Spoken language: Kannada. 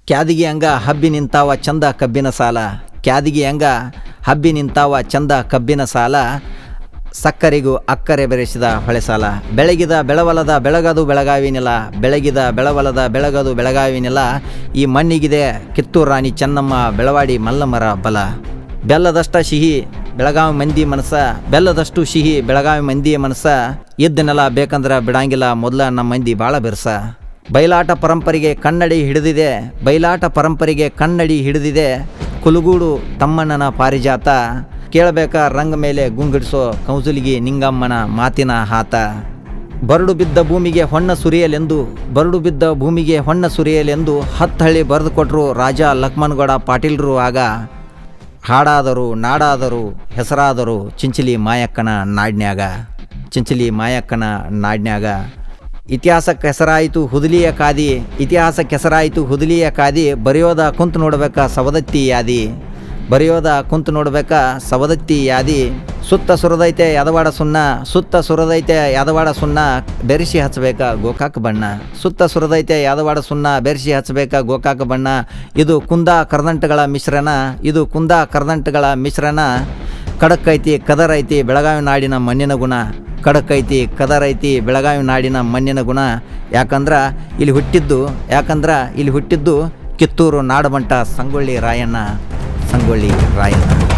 ಕ್ಯಾದಿಗೆ ಹಂಗ ಹಬ್ಬಿ ನಿಂತಾವ ಚಂದ ಕಬ್ಬಿನ ಸಾಲ. ಕ್ಯಾದಿಗೆ ಹಂಗ ಹಬ್ಬಿ ನಿಂತಾವ ಚಂದ ಕಬ್ಬಿನ ಸಾಲ. ಸಕ್ಕರೆಗೂ ಅಕ್ಕರೆ ಬೆರೆಸಿದ ಹೊಳೆ ಸಾಲ. ಬೆಳಗಿದ ಬೆಳವಲದ ಬೆಳಗದು ಬೆಳಗಾವಿನಿಲ್ಲ. ಬೆಳಗಿದ ಬೆಳವಲದ ಬೆಳಗದು ಬೆಳಗಾವಿನಿಲ್ಲ. ಈ ಮಣ್ಣಿಗಿದೆ ಕಿತ್ತೂರು ರಾಣಿ ಚೆನ್ನಮ್ಮ ಬೆಳವಾಡಿ ಮಲ್ಲಮ್ಮರ ಬಲ. ಬೆಲ್ಲದಷ್ಟ ಸಿಹಿ ಬೆಳಗಾವಿ ಮಂದಿ ಮನಸ್ಸ. ಬೆಲ್ಲದಷ್ಟು ಸಿಹಿ ಬೆಳಗಾವಿ ಮಂದಿಯ ಮನಸ್ಸ. ಇದ್ದನೆಲ್ಲ ಬೇಕಂದ್ರೆ ಬಿಡಂಗಿಲ್ಲ ಮೊದಲ ನಮ್ಮ ಮಂದಿ ಭಾಳ ಬೆರ್ಸ. ಬಯಲಾಟ ಪರಂಪರೆಗೆ ಕನ್ನಡಿ ಹಿಡಿದಿದೆ. ಬಯಲಾಟ ಪರಂಪರೆಗೆ ಕನ್ನಡಿ ಹಿಡಿದಿದೆ. ಕುಲುಗೂಡು ತಮ್ಮಣ್ಣನ ಪಾರಿಜಾತ. ಕೇಳಬೇಕ ರಂಗ ಮೇಲೆ ಗುಂಗಿಡಿಸೋ ಕೌಜುಲಿಗಿ ನಿಂಗಮ್ಮನ ಮಾತಿನ ಹಾತ. ಬರಡು ಬಿದ್ದ ಭೂಮಿಗೆ ಹೊನ್ನ ಸುರಿಯಲೆಂದು ಬರಡು ಬಿದ್ದ ಭೂಮಿಗೆ ಹೊನ್ನ ಸುರಿಯಲೆಂದು 10 ಹಳ್ಳಿ ಬರೆದು ಕೊಟ್ಟರು ರಾಜ ಲಕ್ಷ್ಮಣಗೌಡ ಪಾಟೀಲ್ರು. ಆಗ ಹಾಡಾದರು ನಾಡಾದರು ಹೆಸರಾದರು ಚಿಂಚಲಿ ಮಾಯಕ್ಕನ ನಾಡ್ನ್ಯಾಗ. ಚಿಂಚಲಿ ಮಾಯಕ್ಕನ ನಾಡ್ನ್ಯಾಗ. ಇತಿಹಾಸಕ್ಕೆ ಹೆಸರಾಯಿತು ಹುದಲಿಯ ಕಾದಿ. ಇತಿಹಾಸಕ್ಕೆ ಹೆಸರಾಯಿತು ಹುದಲಿಯ ಕಾದಿ. ಬರೆಯೋದ ಕುಂತು ನೋಡ್ಬೇಕ ಸವದತ್ತಿ ಯಾದಿ. ಬರೆಯೋದ ಕುಂತು ನೋಡ್ಬೇಕ ಸವದತ್ತಿ ಯಾದಿ. ಸುತ್ತ ಸುರದೈತೆ ಯದವಾಡ ಸುಣ್ಣ. ಸುತ್ತ ಸುರದೈತೆ ಯದವಾಡ ಸುಣ್ಣ ಬೆರೆಸಿ ಹಚ್ಚಬೇಕ ಗೋಕಾಕ ಬಣ್ಣ. ಸುತ್ತ ಸುರದೈತೆ ಯದವಾಡ ಸುಣ್ಣ ಬೆರೆಸಿ ಹಚ್ಚಬೇಕ ಗೋಕಾಕ ಬಣ್ಣ. ಇದು ಕುಂದ ಕರ್ದಂಟಗಳ ಮಿಶ್ರಣ. ಇದು ಕುಂದ ಕರ್ದಂಟಗಳ ಮಿಶ್ರಣ. ಕಡಕ್ಕೈತಿ ಕದರೈತಿ ಬೆಳಗಾವಿ ನಾಡಿನ ಮಣ್ಣಿನ ಗುಣ. ಕಡಕ್ಕೈತಿ ಕದರೈತಿ ಬೆಳಗಾವಿ ನಾಡಿನ ಮಣ್ಣಿನ ಗುಣ. ಯಾಕಂದ್ರೆ ಇಲ್ಲಿ ಹುಟ್ಟಿದ್ದು ಕಿತ್ತೂರು ನಾಡಬಂಟ ಸಂಗೊಳ್ಳಿ ರಾಯಣ್ಣ. ಸಂಗೊಳ್ಳಿ ರಾಯಣ್ಣ.